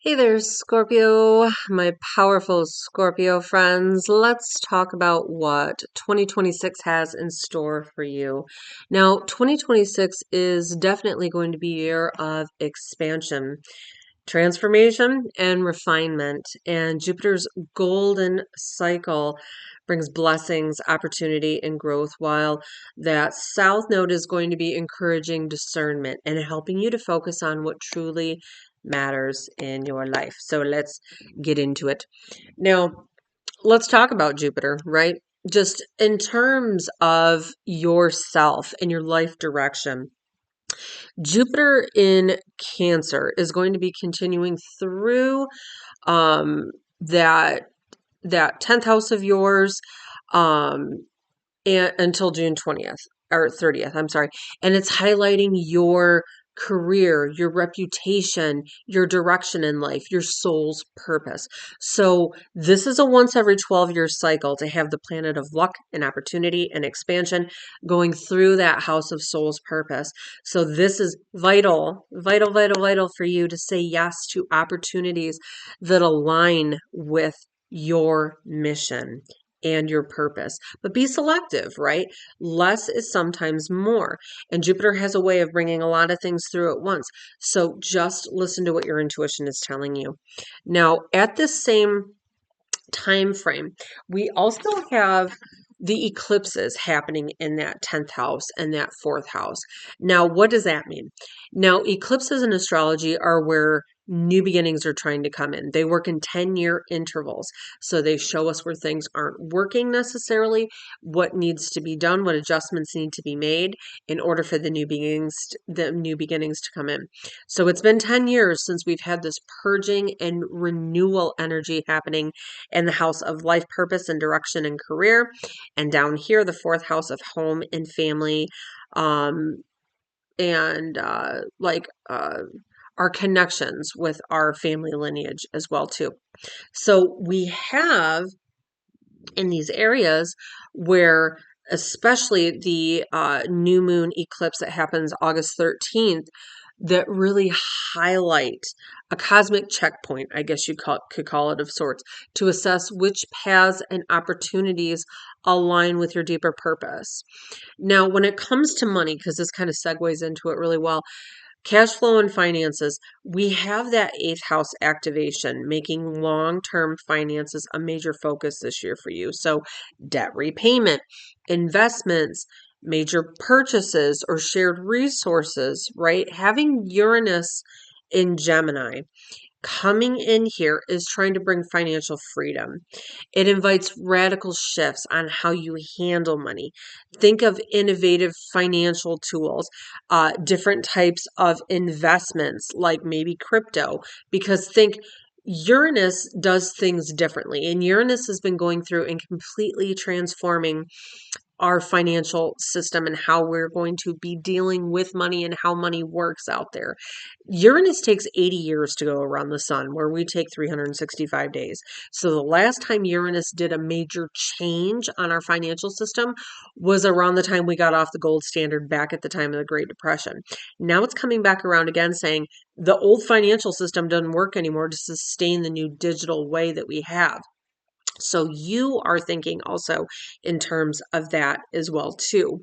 Hey there, Scorpio, my powerful Scorpio friends. Let's talk about what 2026 has in store for you. Now, 2026 is definitely going to be a year of expansion, transformation, and refinement. And Jupiter's golden cycle brings blessings, opportunity, and growth, while that South Node is going to be encouraging discernment and helping you to focus on what truly matters in your life. So let's get into it. Now, let's talk about Jupiter, right? Just in terms of yourself and your life direction. Jupiter in Cancer is going to be continuing through um, that that 10th house of yours um, until June 20th or 30th, I'm sorry. And it's highlighting your career, your reputation, your direction in life, your soul's purpose. So this is a once every 12-year cycle to have the planet of luck and opportunity and expansion going through that house of soul's purpose. So this is vital, vital, vital, vital for you to say yes to opportunities that align with your mission and your purpose. But be selective, right? Less is sometimes more. And Jupiter has a way of bringing a lot of things through at once. So just listen to what your intuition is telling you. Now, at this same time frame, we also have the eclipses happening in that 10th house and that 4th house. Now, what does that mean? Now, eclipses in astrology are where new beginnings are trying to come in. They work in 10-year intervals. So they show us where things aren't working necessarily, what needs to be done, what adjustments need to be made in order for the new beginnings to come in. So it's been 10 years since we've had this purging and renewal energy happening in the house of life purpose and direction and career. And down here, the 4th house of home and family, um, and our connections with our family lineage as well too. So we have in these areas where especially the new moon eclipse that happens August 13th that really highlight a cosmic checkpoint, I guess you could call it of sorts, to assess which paths and opportunities align with your deeper purpose. Now, when it comes to money, because this kind of segues into it really well, cash flow and finances, we have that 8th house activation, making long term finances a major focus this year for you. So, debt repayment, investments, major purchases, or shared resources, right? Having Uranus in Gemini coming in here is trying to bring financial freedom. It invites radical shifts on how you handle money. Think of innovative financial tools, different types of investments, like maybe crypto, because think Uranus does things differently. And Uranus has been going through and completely transforming our financial system and how we're going to be dealing with money and how money works out there. Uranus takes 80 years to go around the sun, where we take 365 days. So the last time Uranus did a major change on our financial system was around the time we got off the gold standard back at the time of the Great Depression. Now it's coming back around again saying the old financial system doesn't work anymore to sustain the new digital way that we have. So you are thinking also in terms of that as well too.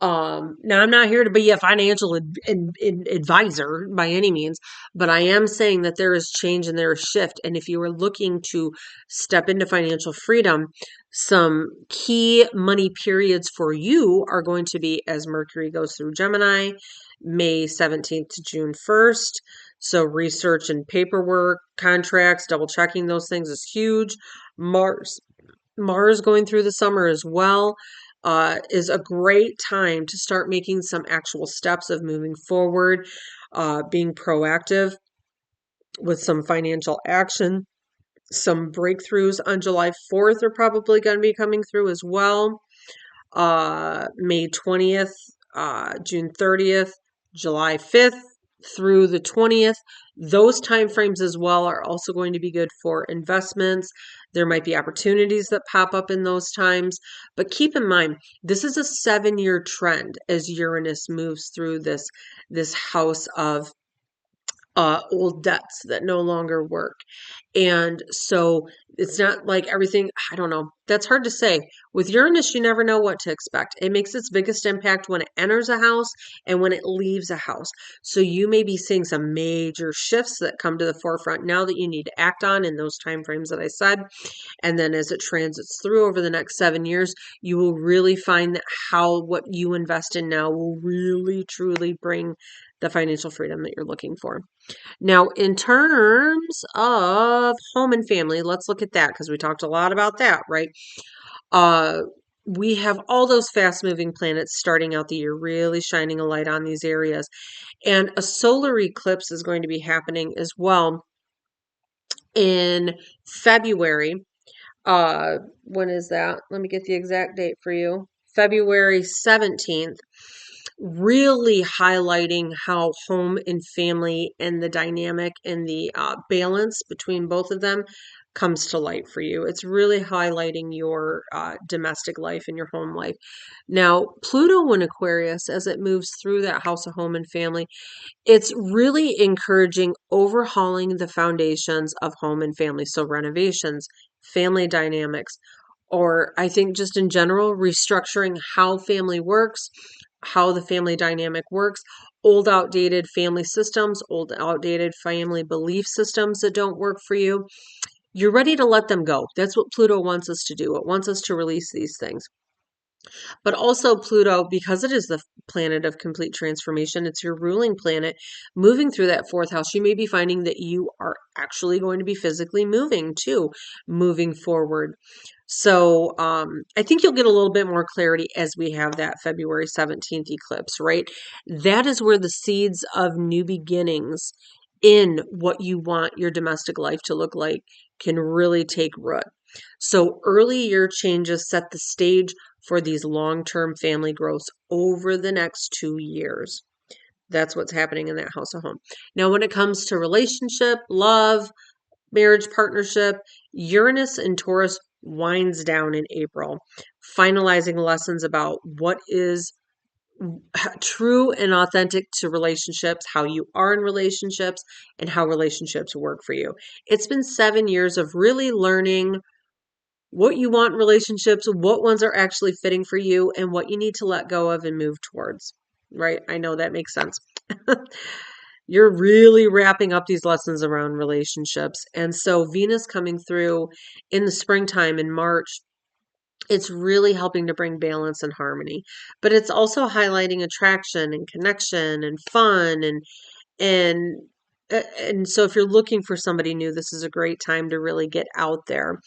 Now I'm not here to be a financial advisor by any means, but I am saying that there is change and there is shift. And if you are looking to step into financial freedom, some key money periods for you are going to be as Mercury goes through Gemini, May 17th to June 1st. So research and paperwork, contracts, double checking those things is huge. Mars going through the summer as well is a great time to start making some actual steps of moving forward, being proactive with some financial action. Some breakthroughs on July 4th are probably going to be coming through as well. May 20th, June 30th, July 5th through the 20th. Those time frames as well are also going to be good for investments. There might be opportunities that pop up in those times, but keep in mind this is a 7-year trend as Uranus moves through this house of old debts that no longer work. And so it's not like everything, I don't know. That's hard to say. With Uranus, you never know what to expect. It makes its biggest impact when it enters a house and when it leaves a house. So you may be seeing some major shifts that come to the forefront now that you need to act on in those time frames that I said. And then as it transits through over the next 7 years, you will really find that how what you invest in now will really truly bring the financial freedom that you're looking for. Now, in terms of home and family, let's look at that because we talked a lot about that, right? Uh, we have all those fast moving planets starting out the year, really shining a light on these areas. And a solar eclipse is going to be happening as well in February. When is that? Let me get the exact date for you. February 17th, really highlighting how home and family and the dynamic and the balance between both of them comes to light for you. It's really highlighting your domestic life and your home life. Now, Pluto in Aquarius, as it moves through that house of home and family, it's really encouraging overhauling the foundations of home and family. So renovations, family dynamics, or I think just in general, restructuring how family works, how the family dynamic works, old outdated family systems, old outdated family belief systems that don't work for you. You're ready to let them go. That's what Pluto wants us to do. It wants us to release these things. But also Pluto, because it is the planet of complete transformation, it's your ruling planet. Moving through that fourth house, you may be finding that you are actually going to be physically moving too, moving forward. So I think you'll get a little bit more clarity as we have that February 17th eclipse, right? That is where the seeds of new beginnings in what you want your domestic life to look like can really take root. So early year changes set the stage for these long-term family growths over the next 2 years. That's what's happening in that house of home. Now, when it comes to relationship, love, marriage, partnership, Uranus and Taurus winds down in April, finalizing lessons about what is true and authentic to relationships, how you are in relationships, and how relationships work for you. It's been 7 years of really learning what you want in relationships, what ones are actually fitting for you, and what you need to let go of and move towards. Right? I know that makes sense. You're really wrapping up these lessons around relationships. And so Venus coming through in the springtime in March, it's really helping to bring balance and harmony. But it's also highlighting attraction and connection and fun and and so if you're looking for somebody new, this is a great time to really get out there.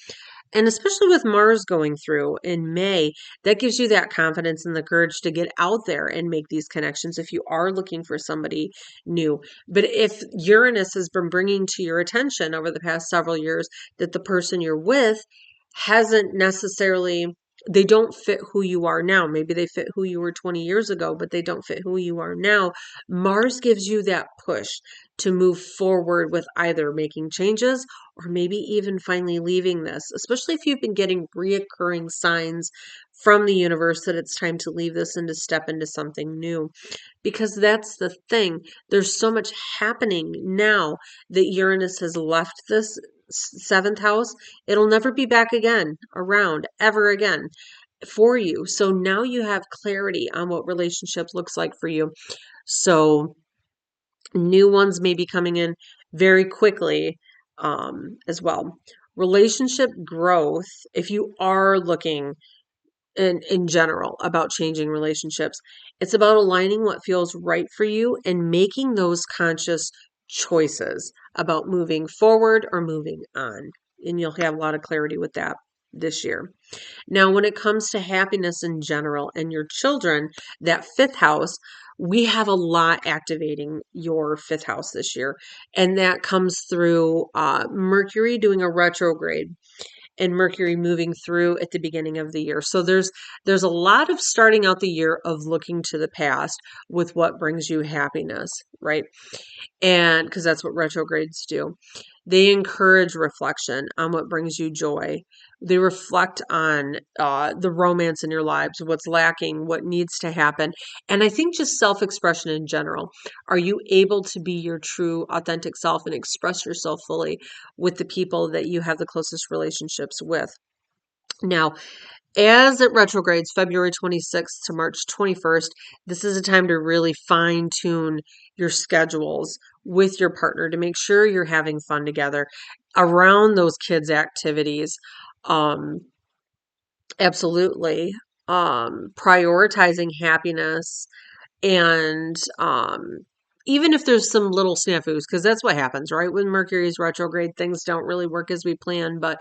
And especially with Mars going through in May, that gives you that confidence and the courage to get out there and make these connections if you are looking for somebody new. But if Uranus has been bringing to your attention over the past several years that the person you're with hasn't necessarily, they don't fit who you are now. Maybe they fit who you were 20 years ago, but they don't fit who you are now. Mars gives you that push to move forward with either making changes or maybe even finally leaving this, especially if you've been getting reoccurring signs from the universe that it's time to leave this and to step into something new. Because that's the thing. There's so much happening now that Uranus has left this seventh house. It'll never be back again around ever again for you. So now you have clarity on what relationship looks like for you. So new ones may be coming in very quickly as well. Relationship growth, if you are looking in general about changing relationships, it's about aligning what feels right for you and making those conscious choices about moving forward or moving on. And you'll have a lot of clarity with that this year. Now, when it comes to happiness in general and your children, that fifth house, we have a lot activating your fifth house this year. And that comes through Mercury doing a retrograde and Mercury moving through at the beginning of the year. So there's a lot of starting out the year of looking to the past with what brings you happiness, right? And because that's what retrogrades do. They encourage reflection on what brings you joy. They reflect on the romance in your lives, what's lacking, what needs to happen. And I think just self-expression in general. Are you able to be your true, authentic self and express yourself fully with the people that you have the closest relationships with? Now, as it retrogrades February 26th to March 21st, this is a time to really fine tune your schedules with your partner to make sure you're having fun together around those kids' activities. Um, absolutely. Prioritizing happiness and even if there's some little snafus, because that's what happens, right? When Mercury is retrograde, things don't really work as we plan, but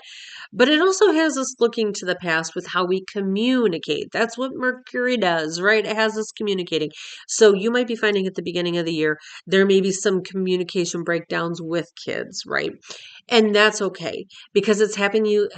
it also has us looking to the past with how we communicate. That's what Mercury does, right? It has us communicating. So you might be finding at the beginning of the year there may be some communication breakdowns with kids, right? And that's okay because it's having you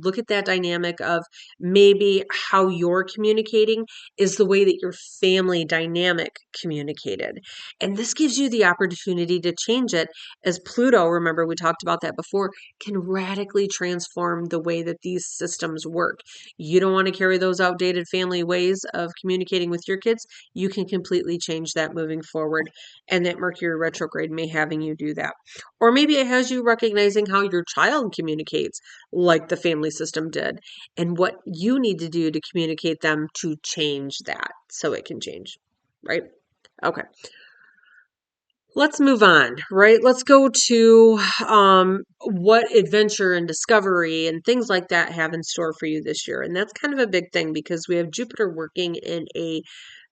look at that dynamic of maybe how you're communicating is the way that your family dynamic communicated. And this gives you the opportunity to change it as Pluto, remember we talked about that before, can radically transform the way that these systems work. You don't want to carry those outdated family ways of communicating with your kids. You can completely change that moving forward. And that Mercury retrograde may having you do that. Or maybe it has you recognizing how your child communicates like the family system did and what you need to do to communicate them to change that so it can change, right? Okay. Let's move on, right? Let's go to what adventure and discovery and things like that have in store for you this year. And that's kind of a big thing because we have Jupiter working in a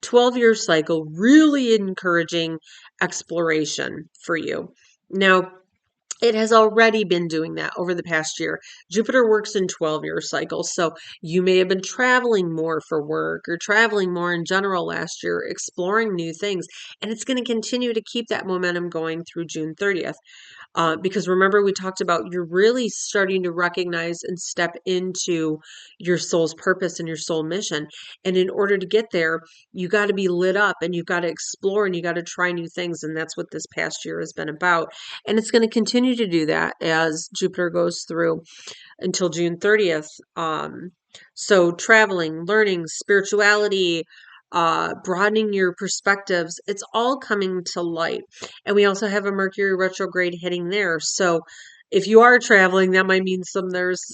12-year cycle, really encouraging exploration for you. Now, it has already been doing that over the past year. Jupiter works in 12-year cycles, so you may have been traveling more for work or traveling more in general last year, exploring new things, and it's going to continue to keep that momentum going through June 30th. Because remember, we talked about you're really starting to recognize and step into your soul's purpose and your soul mission. And in order to get there, you got to be lit up and you've got to explore and you got to try new things. And that's what this past year has been about. And it's going to continue to do that as Jupiter goes through until June 30th. So traveling, learning, spirituality, broadening your perspectives, it's all coming to light. And we also have a Mercury retrograde hitting there. So if you are traveling, that might mean there's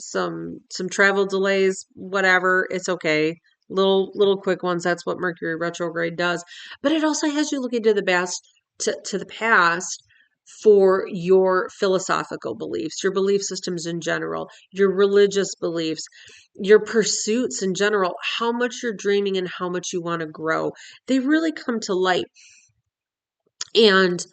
some travel delays, whatever. It's okay. Little quick ones. That's what Mercury retrograde does. But it also has you looking to the past to the past for your philosophical beliefs, your belief systems in general, your religious beliefs, your pursuits in general, how much you're dreaming and how much you want to grow. They really come to light. And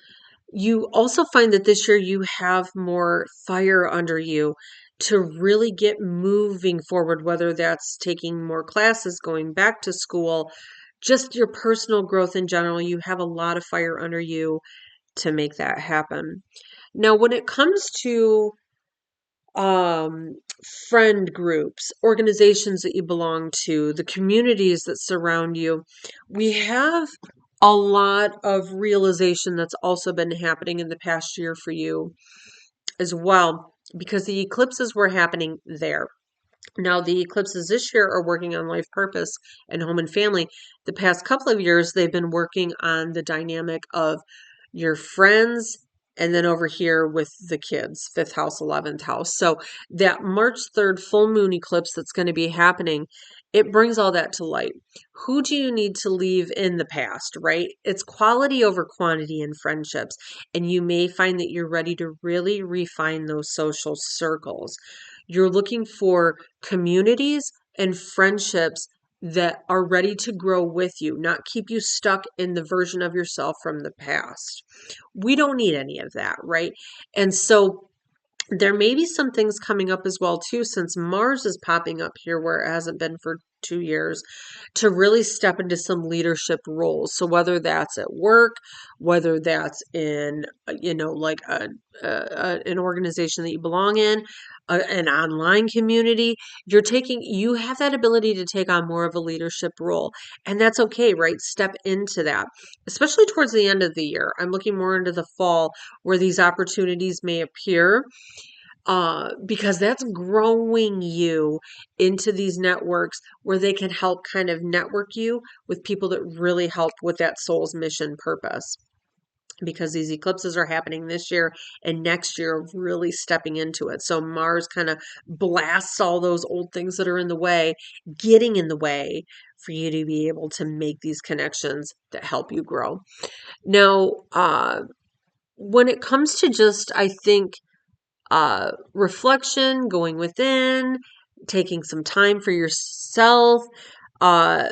you also find that this year you have more fire under you to really get moving forward, whether that's taking more classes, going back to school, just your personal growth in general. You have a lot of fire under you to make that happen. Now, when it comes to um, friend groups, organizations that you belong to, the communities that surround you, we have a lot of realization that's also been happening in the past year for you as well, because the eclipses were happening there. Now, the eclipses this year are working on life purpose and home and family. The past couple of years, they've been working on the dynamic of your friends and then over here with the kids, fifth house, 11th house. So that March 3rd full moon eclipse that's going to be happening, it brings all that to light. Who do you need to leave in the past, right? It's quality over quantity in friendships. And you may find that you're ready to really refine those social circles. You're looking for communities and friendships that are ready to grow with you, not keep you stuck in the version of yourself from the past. We don't need any of that, right? And so there may be some things coming up as well too, since Mars is popping up here where it hasn't been for 2 years to really step into some leadership roles. So whether that's at work, whether that's in, like an organization that you belong in, an online community, you have that ability to take on more of a leadership role. And that's okay, right? Step into that, especially towards the end of the year. I'm looking more into the fall where these opportunities may appear, because that's growing you into these networks where they can help kind of network you with people that really help with that soul's mission purpose. Because these eclipses are happening this year and next year of really stepping into it. So Mars kind of blasts all those old things that are in the way, getting in the way for you to be able to make these connections that help you grow. Now, when it comes to just, I think, reflection, going within, taking some time for yourself.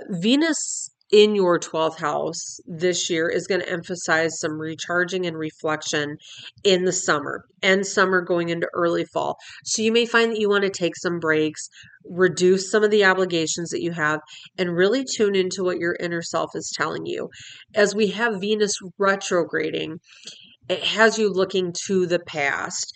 Venus in your 12th house this year is going to emphasize some recharging and reflection in the summer and summer going into early fall. So you may find that you want to take some breaks, reduce some of the obligations that you have, and really tune into what your inner self is telling you. As we have Venus retrograding, it has you looking to the past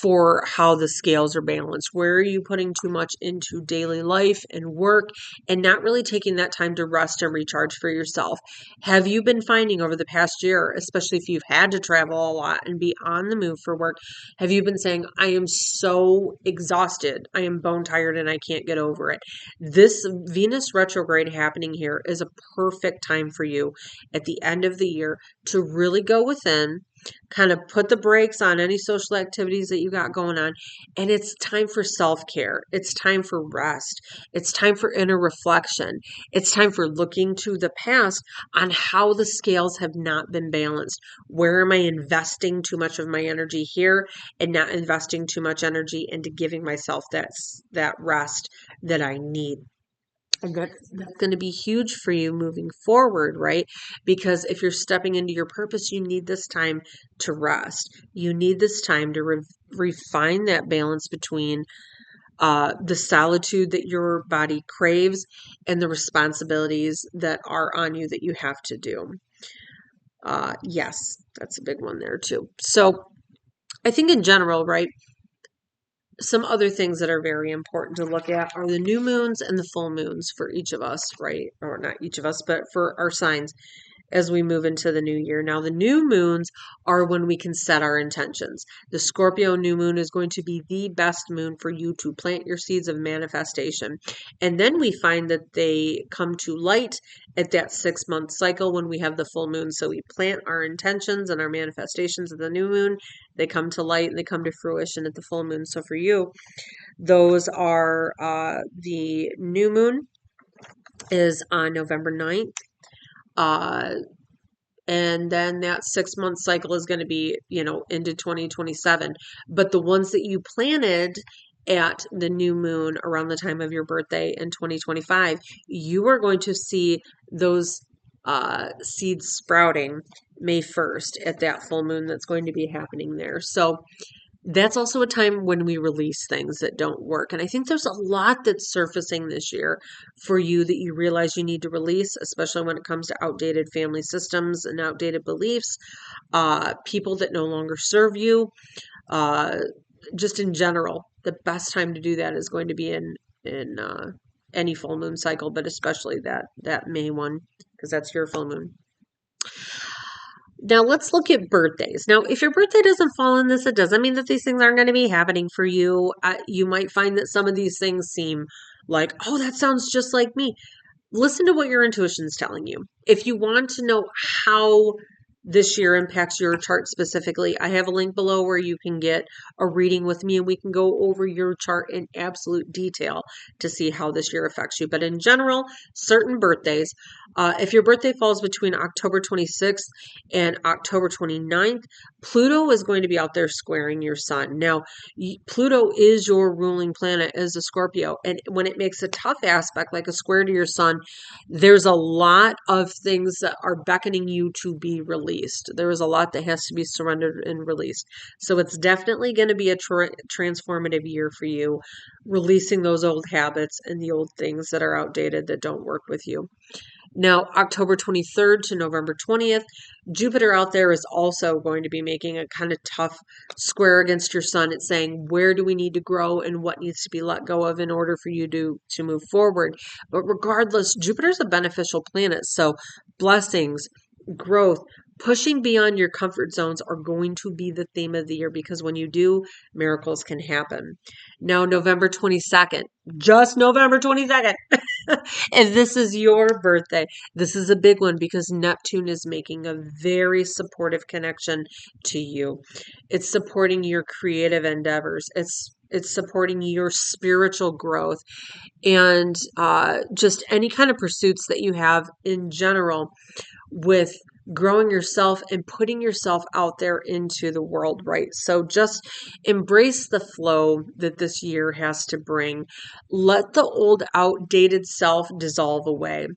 for how the scales are balanced. Where are you putting too much into daily life and work and not really taking that time to rest and recharge for yourself? Have you been finding over the past year, especially if you've had to travel a lot and be on the move for work, have you been saying, I am so exhausted, I am bone tired and I can't get over it? This Venus retrograde happening here is a perfect time for you at the end of the year to really go within, kind of put the brakes on any social activities that you got going on. And it's time for self-care. It's time for rest. It's time for inner reflection. It's time for looking to the past on how the scales have not been balanced. Where am I investing too much of my energy here and not investing too much energy into giving myself that rest that I need? And that's going to be huge for you moving forward, right? Because if you're stepping into your purpose, you need this time to rest. You need this time to refine that balance between the solitude that your body craves and the responsibilities that are on you that you have to do. Yes, that's a big one there too. So I think in general, right? Some other things that are very important to look at are the new moons and the full moons for each of us, right? Or not each of us, but for our signs as we move into the new year. Now, the new moons are when we can set our intentions. The Scorpio new moon is going to be the best moon for you to plant your seeds of manifestation. And then we find that they come to light at that 6-month cycle when we have the full moon. So we plant our intentions and our manifestations of the new moon. They come to light and they come to fruition at the full moon. So for you, those are the new moon is on November 9th. And then that 6-month cycle is going to be, into 2027. But the ones that you planted at the new moon around the time of your birthday in 2025, you are going to see those seeds sprouting May 1st at that full moon that's going to be happening there. So that's also a time when we release things that don't work. And I think there's a lot that's surfacing this year for you that you realize you need to release, especially when it comes to outdated family systems and outdated beliefs, people that no longer serve you. Just in general, the best time to do that is going to be in any full moon cycle, but especially that May one, because that's your full moon. Now let's look at birthdays. Now, if your birthday doesn't fall in this, it doesn't mean that these things aren't going to be happening for you. You might find that some of these things seem like, oh, that sounds just like me. Listen to what your intuition is telling you. If you want to know how this year impacts your chart specifically, I have a link below where you can get a reading with me and we can go over your chart in absolute detail to see how this year affects you. But in general, certain birthdays, if your birthday falls between October 26th and October 29th, Pluto is going to be out there squaring your sun. Now, Pluto is your ruling planet as a Scorpio. And when it makes a tough aspect, like a square to your sun, there's a lot of things that are beckoning you to be released. released. There is a lot that has to be surrendered and released. So it's definitely going to be a transformative year for you, releasing those old habits and the old things that are outdated that don't work with you. Now, October 23rd to November 20th, Jupiter out there is also going to be making a kind of tough square against your sun. It's saying, where do we need to grow and what needs to be let go of in order for you to move forward? But regardless, Jupiter's a beneficial planet. So blessings, growth, pushing beyond your comfort zones are going to be the theme of the year, because when you do, miracles can happen. Now, November 22nd, just November 22nd. If this is your birthday, this is a big one because Neptune is making a very supportive connection to you. It's supporting your creative endeavors. It's supporting your spiritual growth and just any kind of pursuits that you have in general with growing yourself and putting yourself out there into the world, right? So just embrace the flow that this year has to bring. Let the old, outdated self dissolve away.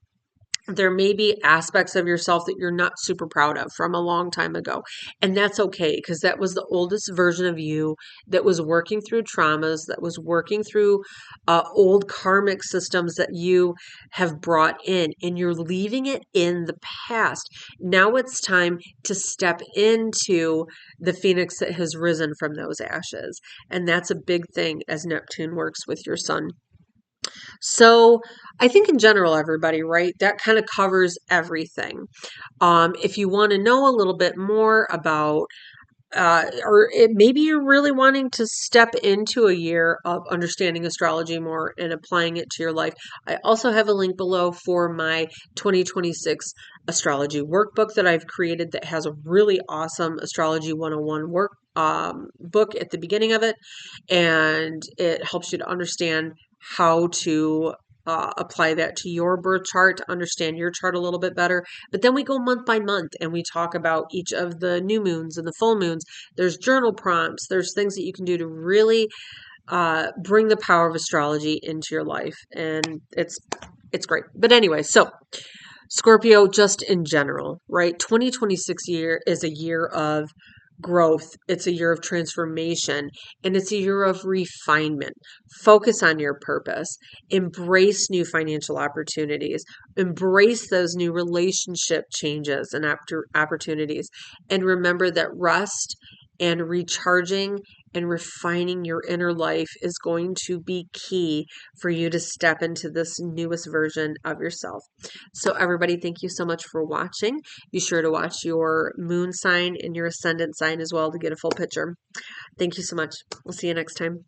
There may be aspects of yourself that you're not super proud of from a long time ago. And that's okay, because that was the oldest version of you that was working through traumas, that was working through old karmic systems that you have brought in, and you're leaving it in the past. Now it's time to step into the phoenix that has risen from those ashes. And that's a big thing as Neptune works with your sun. So I think in general, everybody, right, that kind of covers everything. If you want to know a little bit more about, maybe you're really wanting to step into a year of understanding astrology more and applying it to your life, I also have a link below for my 2026 astrology workbook that I've created that has a really awesome astrology 101 book at the beginning of it, and it helps you to understand how to apply that to your birth chart, to understand your chart a little bit better. But then we go month by month and we talk about each of the new moons and the full moons. There's journal prompts. There's things that you can do to really bring the power of astrology into your life. And it's great. But anyway, so Scorpio, just in general, right? 2026 year is a year of growth. It's a year of transformation, and it's a year of refinement. Focus on your purpose. Embrace new financial opportunities. Embrace those new relationship changes and opportunities. And remember that rest and recharging and refining your inner life is going to be key for you to step into this newest version of yourself. So everybody, thank you so much for watching. Be sure to watch your moon sign and your ascendant sign as well to get a full picture. Thank you so much. We'll see you next time.